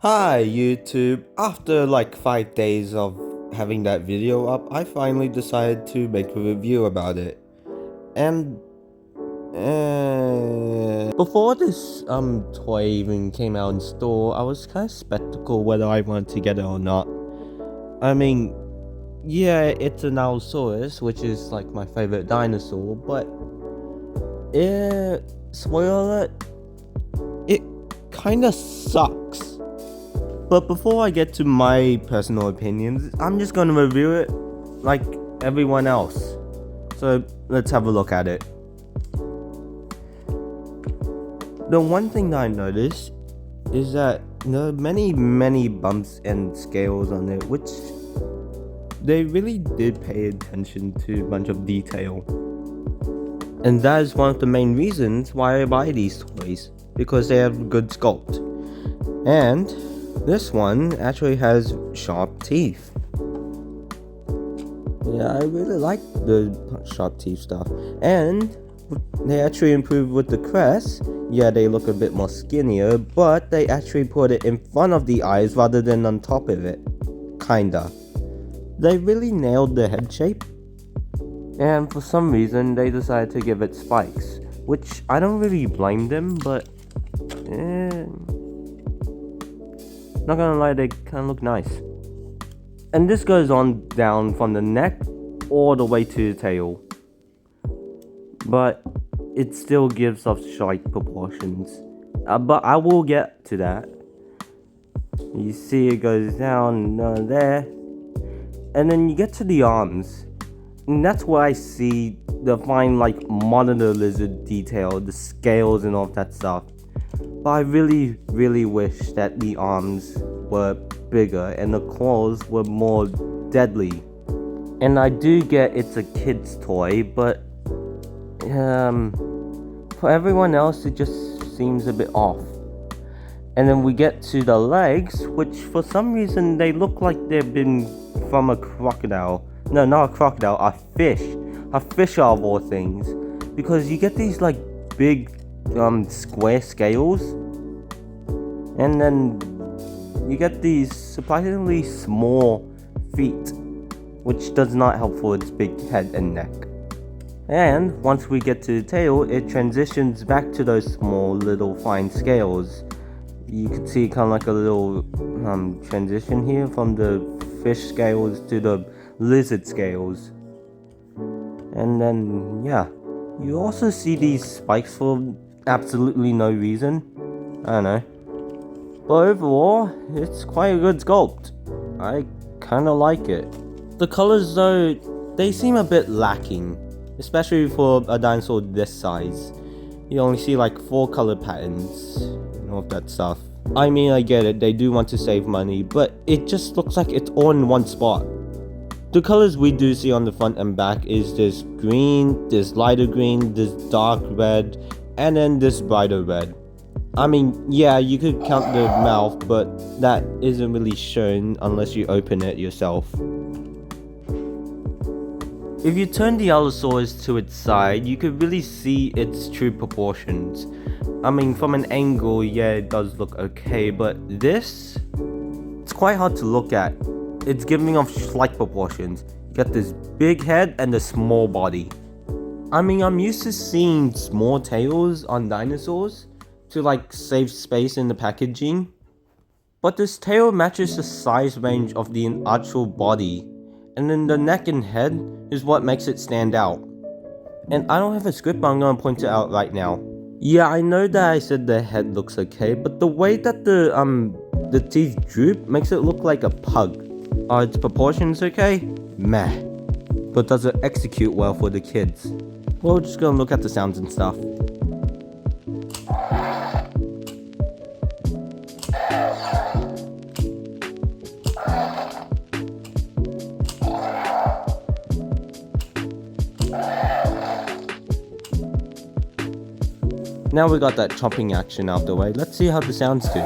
Hi YouTube, after like 5 days of having that video up, I finally decided to make a review about it. And before this toy even came out in store, I was kind of skeptical whether I wanted to get it or not. I mean, yeah, it's an Allosaurus, which is like my favorite dinosaur, but spoiler alert, it kinda sucks. But before I get to my personal opinions, I'm just gonna review it like everyone else. So let's have a look at it. The one thing that I noticed is that there are many bumps and scales on it, which they really did pay attention to a bunch of detail. And that is one of the main reasons why I buy these toys, because they have good sculpt. And this one actually has sharp teeth. Yeah, I really like the sharp teeth stuff. And they actually improved with the crest. Yeah, they look a bit more skinnier, but they actually put it in front of the eyes rather than on top of it. Kinda. They really nailed the head shape. And for some reason, they decided to give it spikes, which I don't really blame them, but not gonna lie, they kinda look nice. And this goes on down from the neck all the way to the tail. But it still gives off slight proportions. But I will get to that. You see it goes down there. And then you get to the arms. And that's where I see the fine like monitor lizard detail, the scales and all that stuff. But I really wish that the arms were bigger and the claws were more deadly. And I do get it's a kid's toy, but for everyone else it just seems a bit off. And then we get to the legs, which for some reason they look like they've been from a crocodile. No, not a crocodile, a fish. A fish of all things. Because you get these like big square scales, and then you get these surprisingly small feet, which does not help for its big head and neck. And once we get to the tail, it transitions back to those small little fine scales. You can see kind of like a little transition here from the fish scales to the lizard scales. And then yeah, you also see these spikes for absolutely no reason. I don't know. But overall, it's quite a good sculpt. I kinda like it. The colors though, they seem a bit lacking. Especially for a dinosaur this size. You only see like 4 color patterns and all of that stuff. I mean, I get it, they do want to save money, but it just looks like it's all in one spot. The colors we do see on the front and back is this green, this lighter green, this dark red, and then this brighter red. I mean, yeah, you could count the mouth, but that isn't really shown unless you open it yourself. If you turn the Allosaurus to its side, you could really see its true proportions. I mean, from an angle, yeah, it does look okay, but this, it's quite hard to look at. It's giving off slight proportions. You got this big head and a small body. I mean, I'm used to seeing small tails on dinosaurs to like save space in the packaging, but this tail matches the size range of the actual body, and then the neck and head is what makes it stand out. And I don't have a script, but I'm gonna point it out right now. Yeah, I know that I said the head looks okay, but the way that the teeth droop makes it look like a pug. Are its proportions okay? Meh. But does it execute well for the kids? Well, we're just gonna look at the sounds and stuff. Now we got that chomping action out of the way, let's see how the sounds do.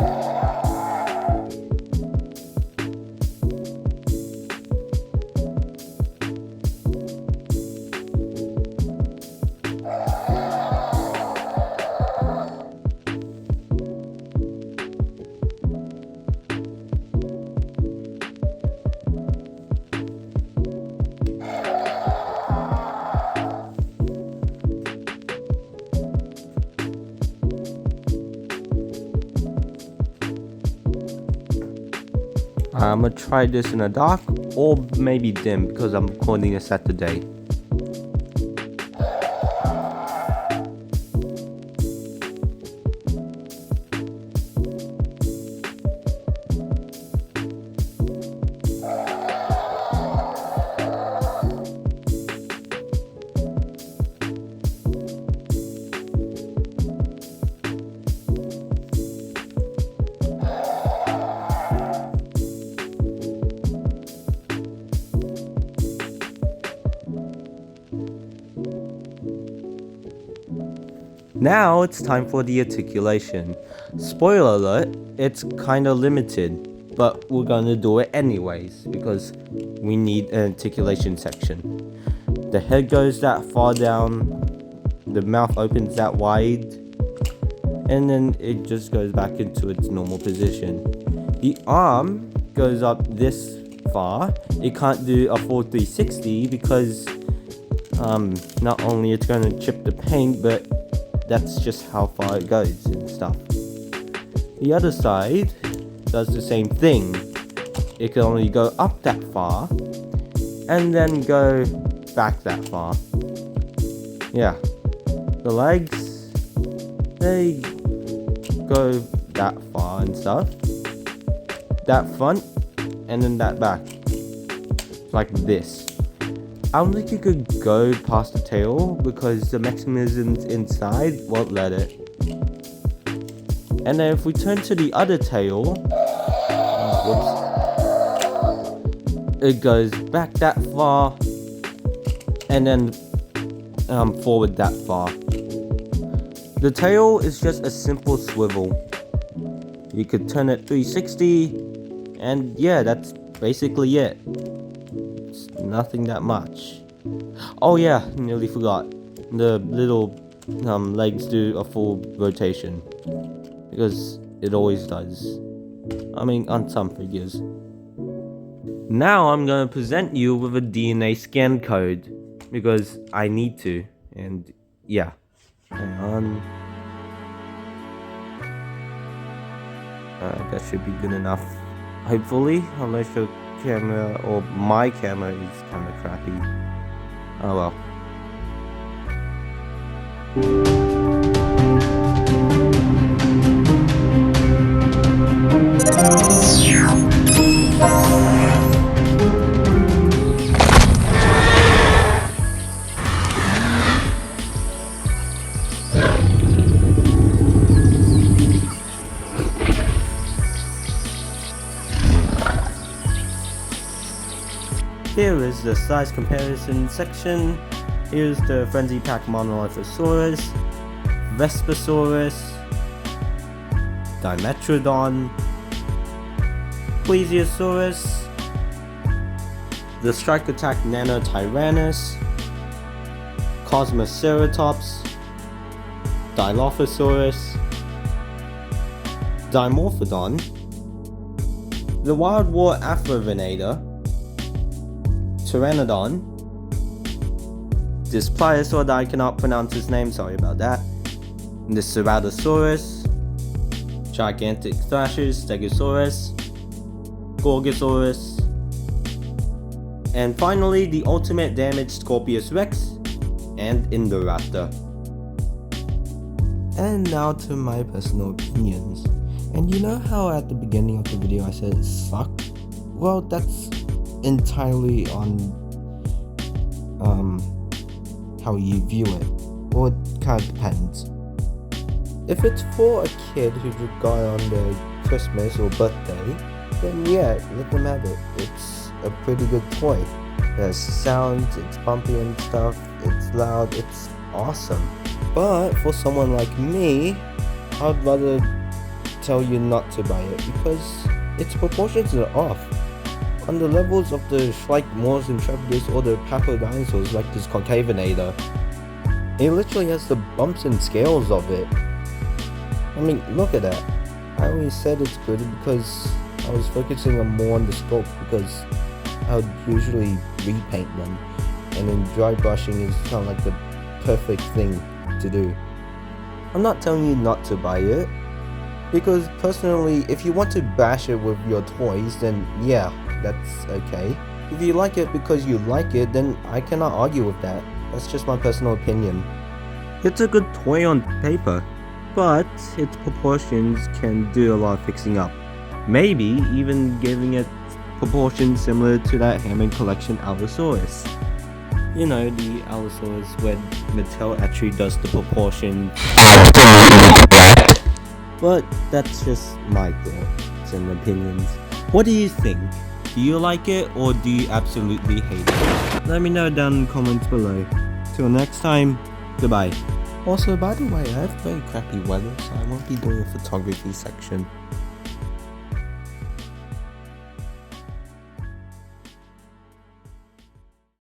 I'm gonna try this in a dark or maybe dim because I'm recording this at the day. Now it's time for the articulation. Spoiler alert, it's kinda limited, but we're gonna do it anyways because we need an articulation section. The head goes that far down, the mouth opens that wide, and then it just goes back into its normal position. The arm goes up this far. It can't do a full 360 because not only it's gonna chip the paint, but that's just how far it goes and stuff. The other side does the same thing. It can only go up that far and then go back that far. Yeah. The legs, they go that far and stuff. That front and then that back. Like this. I don't think you could go past the tail because the mechanisms inside won't let it. And then if we turn to the other tail, it goes back that far and then forward that far. The tail is just a simple swivel. You could turn it 360 and yeah, that's basically it. Nothing that much. Oh yeah, nearly forgot. The little legs do a full rotation because it always does. I mean, on some figures. Now I'm gonna present you with a DNA scan code because I need to, and yeah. Hang on. That should be good enough. Hopefully, unless your camera or my camera is kind of crappy. Oh well. Here is the size comparison section. Here's the Frenzy Pack Monolithosaurus, Vespasaurus, Dimetrodon, Plesiosaurus, the Strike Attack Nanotyrannus, Cosmoceratops, Dilophosaurus, Dimorphodon, the Wild War Afrovenator, Pteranodon, this pliosaur that I cannot pronounce his name, sorry about that, the Ceratosaurus, Gigantic Thrashers, Stegosaurus, Gorgosaurus, and finally the ultimate damaged Scorpius Rex and Indoraptor. And now to my personal opinions. And you know how at the beginning of the video I said it sucked? Well, that's entirely on how you view it, or it kind of depends. If it's for a kid who just got on their Christmas or birthday, then yeah, let them have it. It's a pretty good toy. It has sounds, it's bumpy and stuff, it's loud, it's awesome. But for someone like me, I'd rather tell you not to buy it because its proportions are off. On the levels of the Shrike Moors Intrepidus or the Papodinosaurs like this Concavenator, it literally has the bumps and scales of it. I mean, look at that. I always said it's good because I was focusing more on the sculpt because I would usually repaint them, and then dry brushing is kind of like the perfect thing to do. I'm not telling you not to buy it, Because personally, if you want to bash it with your toys, then yeah, that's okay. If you like it because you like it, then I cannot argue with that. That's just my personal opinion. It's a good toy on paper, but its proportions can do a lot of fixing up. Maybe even giving it proportions similar to that Hammond Collection Allosaurus. You know, the Allosaurus where Mattel actually does the proportion. But that's just my thoughts and opinions. What do you think? Do you like it or do you absolutely hate it? Let me know down in the comments below. Till next time, goodbye. Also, by the way, I have very crappy weather, so I won't be doing a photography section.